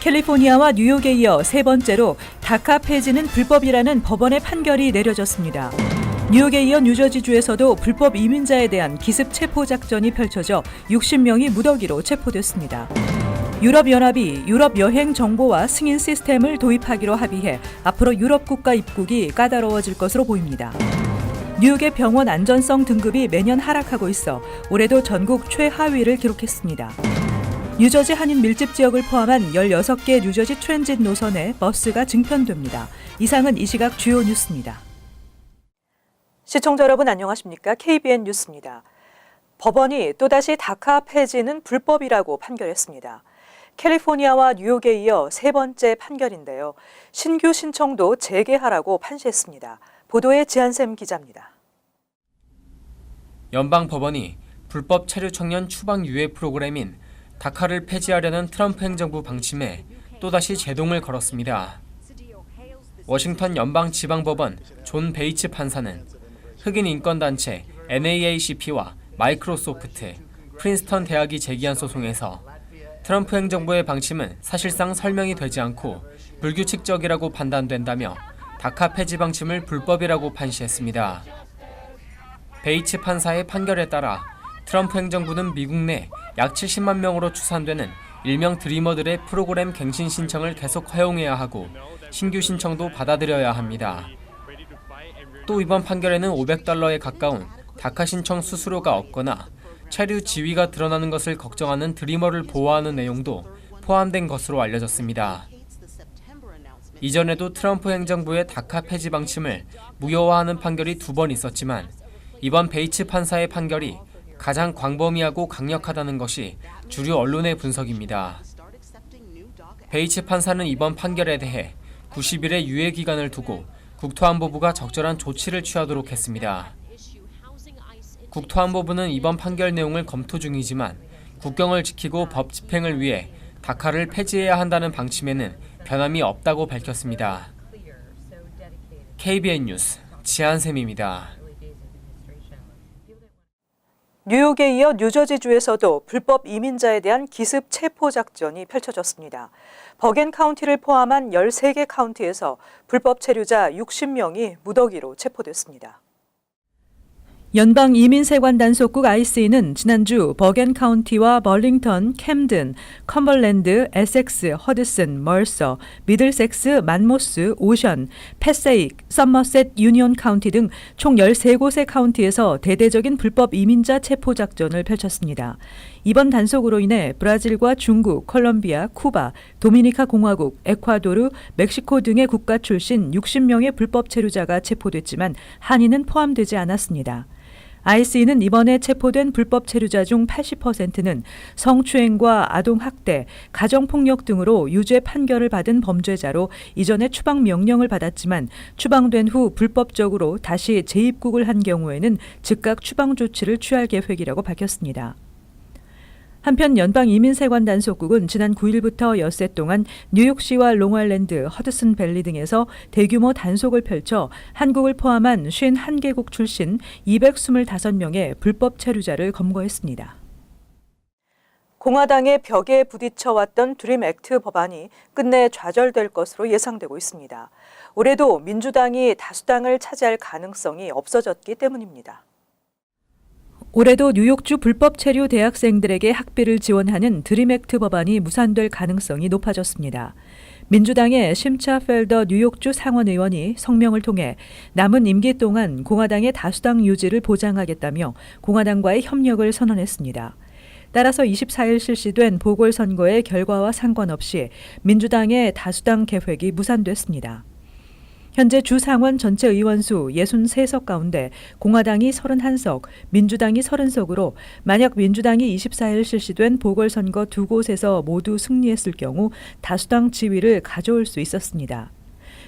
캘리포니아와 뉴욕에 이어 세 번째로 다카 폐지는 불법이라는 법원의 판결이 내려졌습니다. 뉴욕에 이어 뉴저지주에서도 불법 이민자에 대한 기습 체포 작전이 펼쳐져 60명이 무더기로 체포됐습니다. 유럽연합이 유럽 여행 정보와 승인 시스템을 도입하기로 합의해 앞으로 유럽 국가 입국이 까다로워질 것으로 보입니다. 뉴욕의 병원 안전성 등급이 매년 하락하고 있어 올해도 전국 최하위를 기록했습니다. 뉴저지 한인 밀집 지역을 포함한 16개 뉴저지 트랜짓 노선에 버스가 증편됩니다. 이상은 이 시각 주요 뉴스입니다. 시청자 여러분 안녕하십니까? KBN 뉴스입니다. 법원이 또다시 다카 폐지는 불법이라고 판결했습니다. 캘리포니아와 뉴욕에 이어 세 번째 판결인데요. 신규 신청도 재개하라고 판시했습니다. 보도에 지한샘 기자입니다. 연방법원이 불법 체류 청년 추방 유예 프로그램인 다카를 폐지하려는 트럼프 행정부 방침에 또다시 제동을 걸었습니다. 워싱턴 연방지방법원 존 베이츠 판사는 흑인 인권단체 NAACP와 마이크로소프트, 프린스턴 대학이 제기한 소송에서 트럼프 행정부의 방침은 사실상 설명이 되지 않고 불규칙적이라고 판단된다며 다카 폐지 방침을 불법이라고 판시했습니다. 베이츠 판사의 판결에 따라 트럼프 행정부는 미국 내 약 70만 명으로 추산되는 일명 드리머들의 프로그램 갱신 신청을 계속 허용해야 하고 신규 신청도 받아들여야 합니다. 또 이번 판결에는 $500에 가까운 다카 신청 수수료가 없거나 체류 지위가 드러나는 것을 걱정하는 드리머를 보호하는 내용도 포함된 것으로 알려졌습니다. 이전에도 트럼프 행정부의 다카 폐지 방침을 무효화하는 판결이 2번 있었지만 이번 베이츠 판사의 판결이 가장 광범위하고 강력하다는 것이 주류 언론의 분석입니다. 베이츠 판사는 이번 판결에 대해 90일의 유예 기간을 두고 국토안보부가 적절한 조치를 취하도록 했습니다. 국토안보부는 이번 판결 내용을 검토 중이지만 국경을 지키고 법 집행을 위해 다카를 폐지해야 한다는 방침에는 변함이 없다고 밝혔습니다. KBN 뉴스 지한샘입니다. 뉴욕에 이어 뉴저지주에서도 불법 이민자에 대한 기습 체포 작전이 펼쳐졌습니다. 버겐 카운티를 포함한 13개 카운티에서 불법 체류자 60명이 무더기로 체포됐습니다. 연방이민세관 단속국 IC는 지난주 버겐 카운티와 벌링턴, 캠든, 컴벌랜드, 에섹스, 허드슨, 멀서, 미들섹스, 만모스, 오션, 패세익, 서머셋, 유니온 카운티 등 총 13곳의 카운티에서 대대적인 불법 이민자 체포 작전을 펼쳤습니다. 이번 단속으로 인해 브라질과 중국, 콜롬비아, 쿠바, 도미니카 공화국, 에콰도르, 멕시코 등의 국가 출신 60명의 불법 체류자가 체포됐지만 한인은 포함되지 않았습니다. IC는 이번에 체포된 불법 체류자 중 80%는 성추행과 아동학대, 가정폭력 등으로 유죄 판결을 받은 범죄자로 이전에 추방 명령을 받았지만 추방된 후 불법적으로 다시 재입국을 한 경우에는 즉각 추방 조치를 취할 계획이라고 밝혔습니다. 한편 연방이민세관 단속국은 지난 9일부터 엿새 동안 뉴욕시와 롱아일랜드, 허드슨밸리 등에서 대규모 단속을 펼쳐 한국을 포함한 51개국 출신 225명의 불법 체류자를 검거했습니다. 공화당의 벽에 부딪혀왔던 드림 액트 법안이 끝내 좌절될 것으로 예상되고 있습니다. 올해도 민주당이 다수당을 차지할 가능성이 없어졌기 때문입니다. 올해도 뉴욕주 불법 체류 대학생들에게 학비를 지원하는 드림 액트 법안이 무산될 가능성이 높아졌습니다. 민주당의 심차 펠더 뉴욕주 상원의원이 성명을 통해 남은 임기 동안 공화당의 다수당 유지를 보장하겠다며 공화당과의 협력을 선언했습니다. 따라서 24일 실시된 보궐선거의 결과와 상관없이 민주당의 다수당 계획이 무산됐습니다. 현재 주 상원 전체 의원수 63석 가운데 공화당이 31석, 민주당이 30석으로 만약 민주당이 24일 실시된 보궐선거 2곳에서 모두 승리했을 경우 다수당 지위를 가져올 수 있었습니다.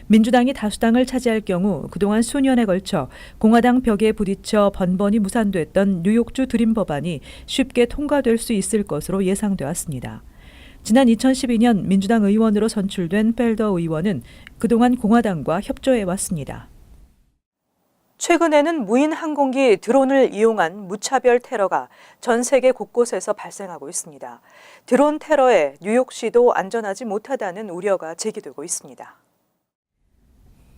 민주당이 다수당을 차지할 경우 그동안 수년에 걸쳐 공화당 벽에 부딪혀 번번이 무산됐던 뉴욕주 드림 법안이 쉽게 통과될 수 있을 것으로 예상돼 왔습니다. 지난 2012년 민주당 의원으로 선출된 펠더 의원은 그동안 공화당과 협조해 왔습니다. 최근에는 무인 항공기 드론을 이용한 무차별 테러가 전 세계 곳곳에서 발생하고 있습니다. 드론 테러에 뉴욕시도 안전하지 못하다는 우려가 제기되고 있습니다.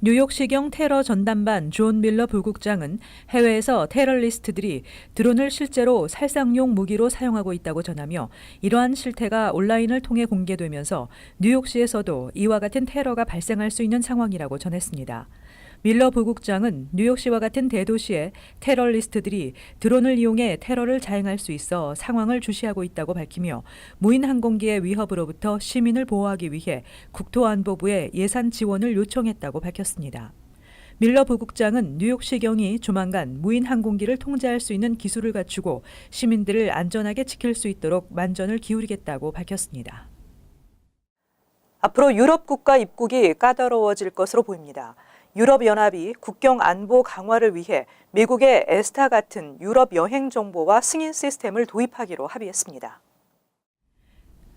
뉴욕시경 테러 전담반 존 밀러 부국장은 해외에서 테러리스트들이 드론을 실제로 살상용 무기로 사용하고 있다고 전하며 이러한 실태가 온라인을 통해 공개되면서 뉴욕시에서도 이와 같은 테러가 발생할 수 있는 상황이라고 전했습니다. 밀러 부국장은 뉴욕시와 같은 대도시에 테러리스트들이 드론을 이용해 테러를 자행할 수 있어 상황을 주시하고 있다고 밝히며 무인 항공기의 위협으로부터 시민을 보호하기 위해 국토안보부에 예산 지원을 요청했다고 밝혔습니다. 밀러 부국장은 뉴욕시경이 조만간 무인 항공기를 통제할 수 있는 기술을 갖추고 시민들을 안전하게 지킬 수 있도록 만전을 기울이겠다고 밝혔습니다. 앞으로 유럽 국가 입국이 까다로워질 것으로 보입니다. 유럽연합이 국경 안보 강화를 위해 미국의 에스타 같은 유럽 여행 정보와 승인 시스템을 도입하기로 합의했습니다.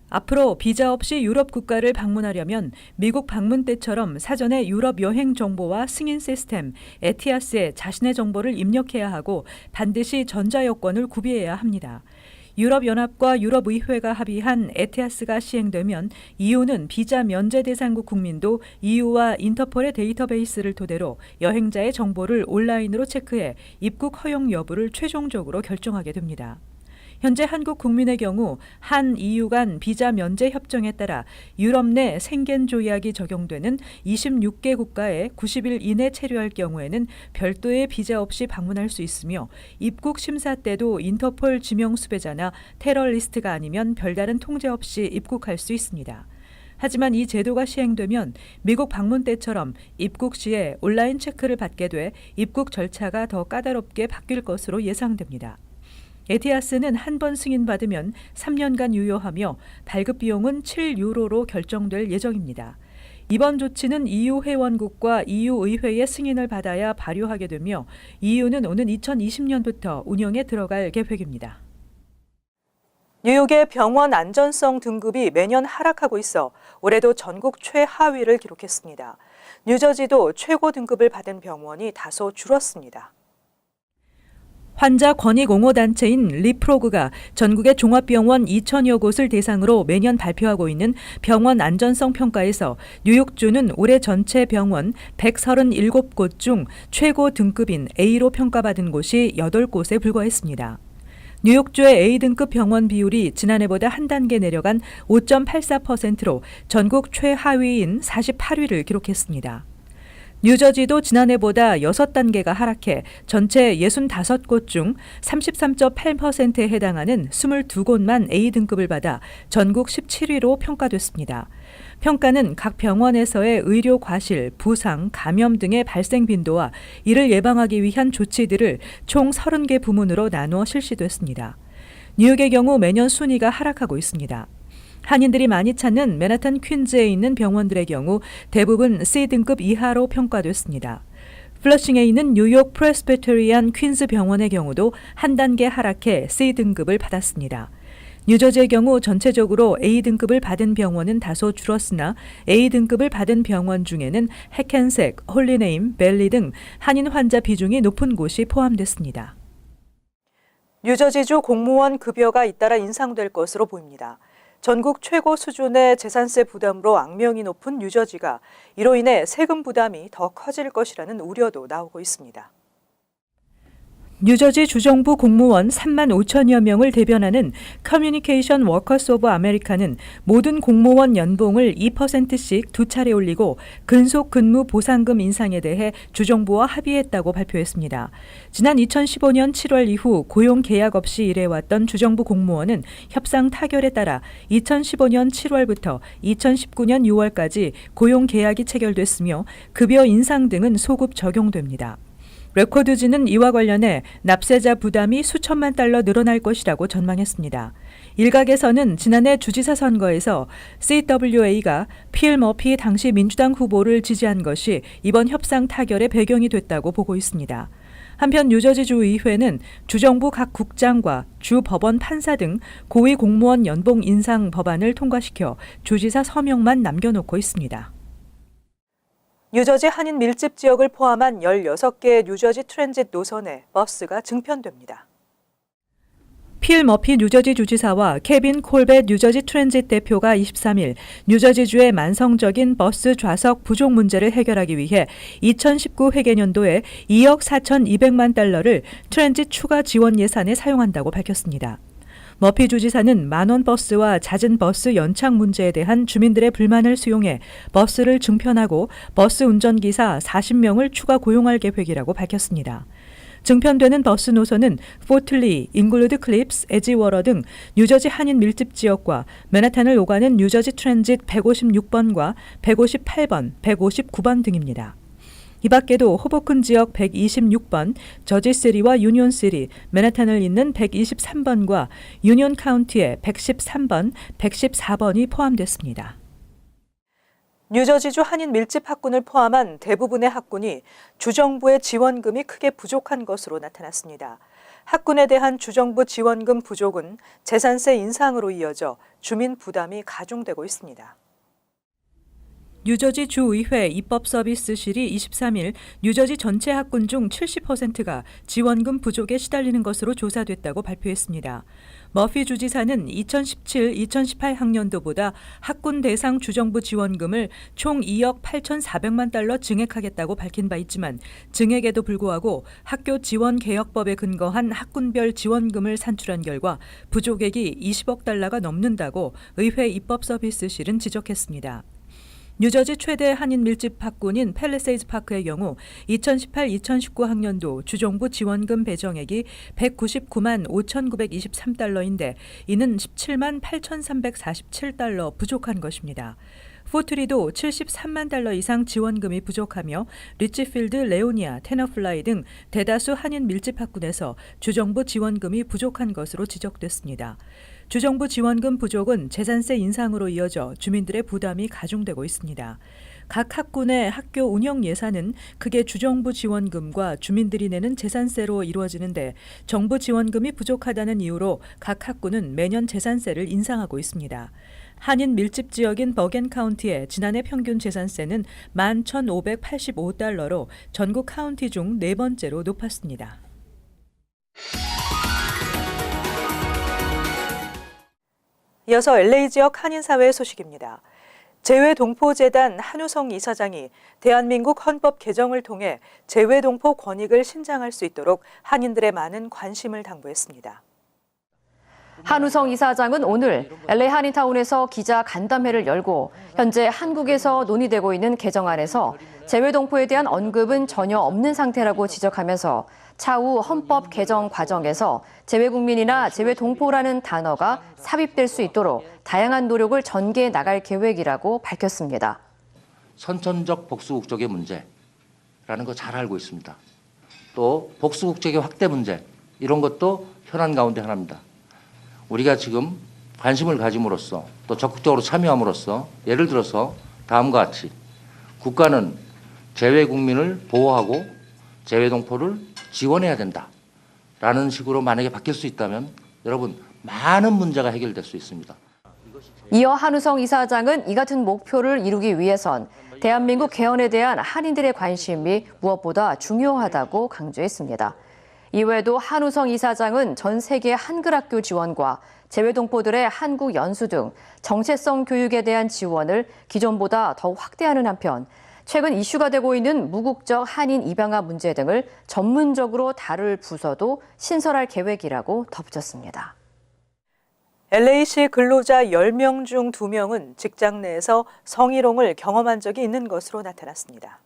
앞으로 비자 없이 유럽 국가를 방문하려면 미국 방문 때처럼 사전에 유럽 여행 정보와 승인 시스템 에티아스에 자신의 정보를 입력해야 하고 반드시 전자여권을 구비해야 합니다. 유럽연합과 유럽의회가 합의한 에티아스가 시행되면 EU는 비자 면제 대상국 국민도 EU와 인터폴의 데이터베이스를 토대로 여행자의 정보를 온라인으로 체크해 입국 허용 여부를 최종적으로 결정하게 됩니다. 현재 한국 국민의 경우 한 EU 간 비자 면제 협정에 따라 유럽 내 생겐 조약이 적용되는 26개 국가에 90일 이내 체류할 경우에는 별도의 비자 없이 방문할 수 있으며 입국 심사 때도 인터폴 지명 수배자나 테러리스트가 아니면 별다른 통제 없이 입국할 수 있습니다. 하지만 이 제도가 시행되면 미국 방문 때처럼 입국 시에 온라인 체크를 받게 돼 입국 절차가 더 까다롭게 바뀔 것으로 예상됩니다. 에티아스는 한 번 승인받으면 3년간 유효하며 발급 비용은 7유로로 결정될 예정입니다. 이번 조치는 EU 회원국과 EU 의회의 승인을 받아야 발효하게 되며 EU는 오는 2020년부터 운영에 들어갈 계획입니다. 뉴욕의 병원 안전성 등급이 매년 하락하고 있어 올해도 전국 최하위를 기록했습니다. 뉴저지도 최고 등급을 받은 병원이 다소 줄었습니다. 환자 권익 옹호 단체인 리프로그가 전국의 종합병원 2,000여 곳을 대상으로 매년 발표하고 있는 병원 안전성 평가에서 뉴욕주는 올해 전체 병원 137곳 중 최고 등급인 A로 평가받은 곳이 8곳에 불과했습니다. 뉴욕주의 A등급 병원 비율이 지난해보다 한 단계 내려간 5.84%로 전국 최하위인 48위를 기록했습니다. 뉴저지도 지난해보다 6단계가 하락해 전체 65곳 중 33.8%에 해당하는 22곳만 A등급을 받아 전국 17위로 평가됐습니다. 평가는 각 병원에서의 의료 과실, 부상, 감염 등의 발생 빈도와 이를 예방하기 위한 조치들을 총 30개 부문으로 나누어 실시됐습니다. 뉴욕의 경우 매년 순위가 하락하고 있습니다. 한인들이 많이 찾는 맨하탄 퀸즈에 있는 병원들의 경우 대부분 C등급 이하로 평가됐습니다. 플러싱에 있는 뉴욕 프레스비테리안 퀸즈 병원의 경우도 한 단계 하락해 C등급을 받았습니다. 뉴저지의 경우 전체적으로 A등급을 받은 병원은 다소 줄었으나 A등급을 받은 병원 중에는 해켄색, 홀리네임, 벨리 등 한인 환자 비중이 높은 곳이 포함됐습니다. 뉴저지주 공무원 급여가 잇따라 인상될 것으로 보입니다. 전국 최고 수준의 재산세 부담으로 악명이 높은 뉴저지가 이로 인해 세금 부담이 더 커질 것이라는 우려도 나오고 있습니다. 뉴저지 주정부 공무원 3만 5천여 명을 대변하는 커뮤니케이션 워커스 오브 아메리카는 모든 공무원 연봉을 2%씩 두 차례 올리고 근속 근무 보상금 인상에 대해 주정부와 합의했다고 발표했습니다. 지난 2015년 7월 이후 고용 계약 없이 일해왔던 주정부 공무원은 협상 타결에 따라 2015년 7월부터 2019년 6월까지 고용 계약이 체결됐으며 급여 인상 등은 소급 적용됩니다. 레코드즈는 이와 관련해 납세자 부담이 수천만 달러 늘어날 것이라고 전망했습니다. 일각에서는 지난해 주지사 선거에서 CWA가 필 머피 당시 민주당 후보를 지지한 것이 이번 협상 타결의 배경이 됐다고 보고 있습니다. 한편 뉴저지주의회는 주정부 각 국장과 주 법원 판사 등 고위 공무원 연봉 인상 법안을 통과시켜 주지사 서명만 남겨놓고 있습니다. 뉴저지 한인 밀집 지역을 포함한 16개의 뉴저지 트랜짓 노선에 버스가 증편됩니다. 필 머피 뉴저지 주지사와 케빈 콜벳 뉴저지 트랜짓 대표가 23일 뉴저지주의 만성적인 버스 좌석 부족 문제를 해결하기 위해 2019 회계년도에 2억 4,200만 달러를 트랜짓 추가 지원 예산에 사용한다고 밝혔습니다. 머피 주지사는 만원 버스와 잦은 버스 연착 문제에 대한 주민들의 불만을 수용해 버스를 증편하고 버스 운전기사 40명을 추가 고용할 계획이라고 밝혔습니다. 증편되는 버스 노선은 포틀리, 잉글루드 클립스, 에지워러 등 뉴저지 한인 밀집 지역과 맨하탄을 오가는 뉴저지 트랜짓 156번과 158번, 159번 등입니다. 이 밖에도 호보큰 지역 126번, 저지시리와 유니온시리, 맨하탄을 잇는 123번과 유니온 카운티의 113번, 114번이 포함됐습니다. 뉴저지주 한인 밀집 학군을 포함한 대부분의 학군이 주정부의 지원금이 크게 부족한 것으로 나타났습니다. 학군에 대한 주정부 지원금 부족은 재산세 인상으로 이어져 주민 부담이 가중되고 있습니다. 뉴저지 주의회 입법서비스실이 23일 뉴저지 전체 학군 중 70%가 지원금 부족에 시달리는 것으로 조사됐다고 발표했습니다. 머피 주지사는 2017-2018 학년도보다 학군 대상 주정부 지원금을 총 2억 8,400만 달러 증액하겠다고 밝힌 바 있지만 증액에도 불구하고 학교 지원개혁법에 근거한 학군별 지원금을 산출한 결과 부족액이 20억 달러가 넘는다고 의회 입법서비스실은 지적했습니다. 뉴저지 최대 한인 밀집 학군인 팰리세이드 파크의 경우 2018-2019 학년도 주정부 지원금 배정액이 199만 5,923달러인데 이는 17만 8,347달러 부족한 것입니다. 포트리도 73만 달러 이상 지원금이 부족하며 리치필드, 레오니아, 테너플라이 등 대다수 한인 밀집 학군에서 주정부 지원금이 부족한 것으로 지적됐습니다. 주정부 지원금 부족은 재산세 인상으로 이어져 주민들의 부담이 가중되고 있습니다. 각 학군의 학교 운영 예산은 크게 주정부 지원금과 주민들이 내는 재산세로 이루어지는데 정부 지원금이 부족하다는 이유로 각 학군은 매년 재산세를 인상하고 있습니다. 한인 밀집 지역인 버겐 카운티의 지난해 평균 재산세는 11,585달러로 전국 카운티 중 네 번째로 높았습니다. 이어서 LA 지역 한인사회 소식입니다. 재외동포재단 한우성 이사장이 대한민국 헌법 개정을 통해 재외동포 권익을 신장할 수 있도록 한인들의 많은 관심을 당부했습니다. 한우성 이사장은 오늘 LA 한인타운에서 기자 간담회를 열고 현재 한국에서 논의되고 있는 개정안에서 재외동포에 대한 언급은 전혀 없는 상태라고 지적하면서 차후 헌법 개정 과정에서 재외국민이나 재외동포라는 단어가 삽입될 수 있도록 다양한 노력을 전개해 나갈 계획이라고 밝혔습니다. 선천적 복수국적의 문제라는 거 잘 알고 있습니다. 또 복수국적의 확대 문제 이런 것도 현안 가운데 하나입니다. 우리가 지금 관심을 가짐으로써 또 적극적으로 참여함으로써 예를 들어서 다음과 같이 국가는 재외국민을 보호하고 재외동포를 지원해야 된다라는 식으로 만약에 바뀔 수 있다면 여러분 많은 문제가 해결될 수 있습니다. 이어 한우성 이사장은 이 같은 목표를 이루기 위해선 대한민국 개헌에 대한 한인들의 관심이 무엇보다 중요하다고 강조했습니다. 이외에도 한우성 이사장은 전 세계 한글학교 지원과 재외동포들의 한국 연수 등 정체성 교육에 대한 지원을 기존보다 더 확대하는 한편 최근 이슈가 되고 있는 무국적 한인 입양아 문제 등을 전문적으로 다룰 부서도 신설할 계획이라고 덧붙였습니다. LA시 근로자 10명 중 2명은 직장 내에서 성희롱을 경험한 적이 있는 것으로 나타났습니다.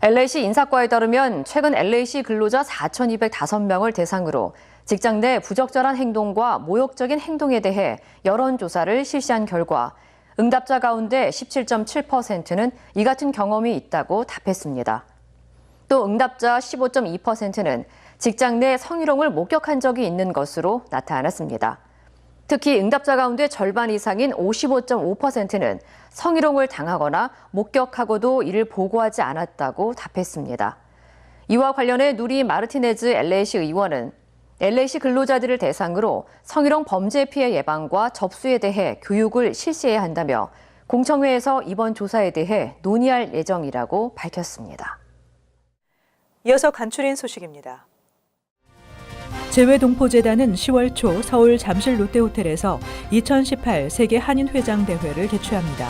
LA시 인사과에 따르면 최근 LA시 근로자 4,205명을 대상으로 직장 내 부적절한 행동과 모욕적인 행동에 대해 여론조사를 실시한 결과 응답자 가운데 17.7%는 이 같은 경험이 있다고 답했습니다. 또 응답자 15.2%는 직장 내 성희롱을 목격한 적이 있는 것으로 나타났습니다. 특히 응답자 가운데 절반 이상인 55.5%는 성희롱을 당하거나 목격하고도 이를 보고하지 않았다고 답했습니다. 이와 관련해 누리 마르티네즈 LA시 의원은 LA시 근로자들을 대상으로 성희롱 범죄 피해 예방과 접수에 대해 교육을 실시해야 한다며 공청회에서 이번 조사에 대해 논의할 예정이라고 밝혔습니다. 이어서 간추린 소식입니다. 재외동포재단은 10월 초 서울 잠실 롯데호텔에서 2018 세계 한인회장 대회를 개최합니다.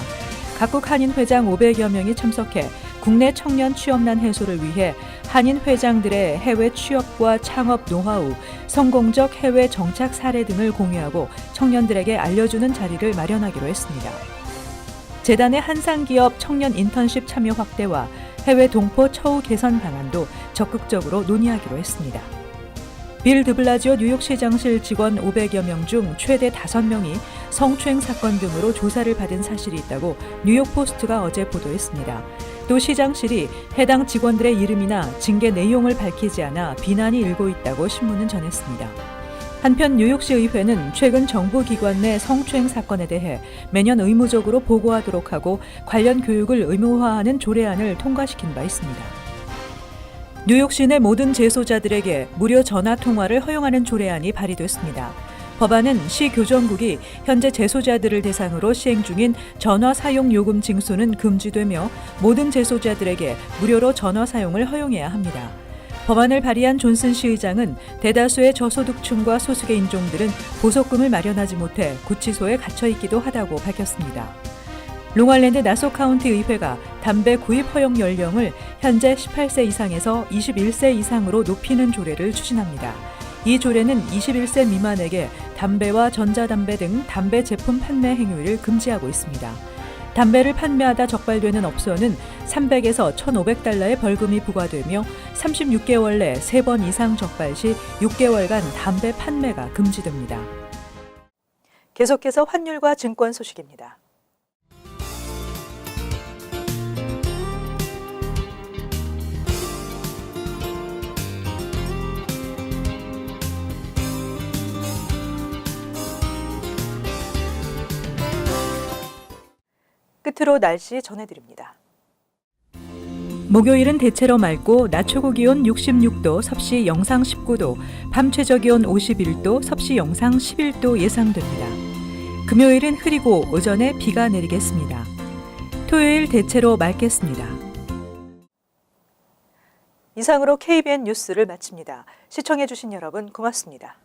각국 한인회장 500여 명이 참석해 국내 청년 취업난 해소를 위해 한인회장들의 해외 취업과 창업 노하우, 성공적 해외 정착 사례 등을 공유하고 청년들에게 알려주는 자리를 마련하기로 했습니다. 재단의 한상기업 청년 인턴십 참여 확대와 해외 동포 처우 개선 방안도 적극적으로 논의하기로 했습니다. 빌 드블라지오 뉴욕시장실 직원 500여 명 중 최대 5명이 성추행 사건 등으로 조사를 받은 사실이 있다고 뉴욕포스트가 어제 보도했습니다. 또 시장실이 해당 직원들의 이름이나 징계 내용을 밝히지 않아 비난이 일고 있다고 신문은 전했습니다. 한편 뉴욕시 의회는 최근 정부 기관 내 성추행 사건에 대해 매년 의무적으로 보고하도록 하고 관련 교육을 의무화하는 조례안을 통과시킨 바 있습니다. 뉴욕시 내 모든 재소자들에게 무료 전화 통화를 허용하는 조례안이 발의됐습니다. 법안은 시 교정국이 현재 재소자들을 대상으로 시행 중인 전화 사용 요금 징수는 금지되며 모든 재소자들에게 무료로 전화 사용을 허용해야 합니다. 법안을 발의한 존슨 시의장은 대다수의 저소득층과 소수의 인종들은 보석금을 마련하지 못해 구치소에 갇혀 있기도 하다고 밝혔습니다. 롱아일랜드 나소 카운티 의회가 담배 구입 허용 연령을 현재 18세 이상에서 21세 이상으로 높이는 조례를 추진합니다. 이 조례는 21세 미만에게 담배와 전자담배 등 담배 제품 판매 행위를 금지하고 있습니다. 담배를 판매하다 적발되는 업소는 300에서 1,500달러의 벌금이 부과되며 36개월 내 3번 이상 적발 시 6개월간 담배 판매가 금지됩니다. 계속해서 환율과 증권 소식입니다. 끝으로 날씨 전해드립니다. 목요일은 대체로 맑고 낮 최고 기온 66도, 섭씨 영상 19도, 밤 최저 기온 51도, 섭씨 영상 11도 예상됩니다. 금요일은 흐리고 오전에 비가 내리겠습니다. 토요일 대체로 맑겠습니다. 이상으로 KBN 뉴스를 마칩니다. 시청해주신 여러분 고맙습니다.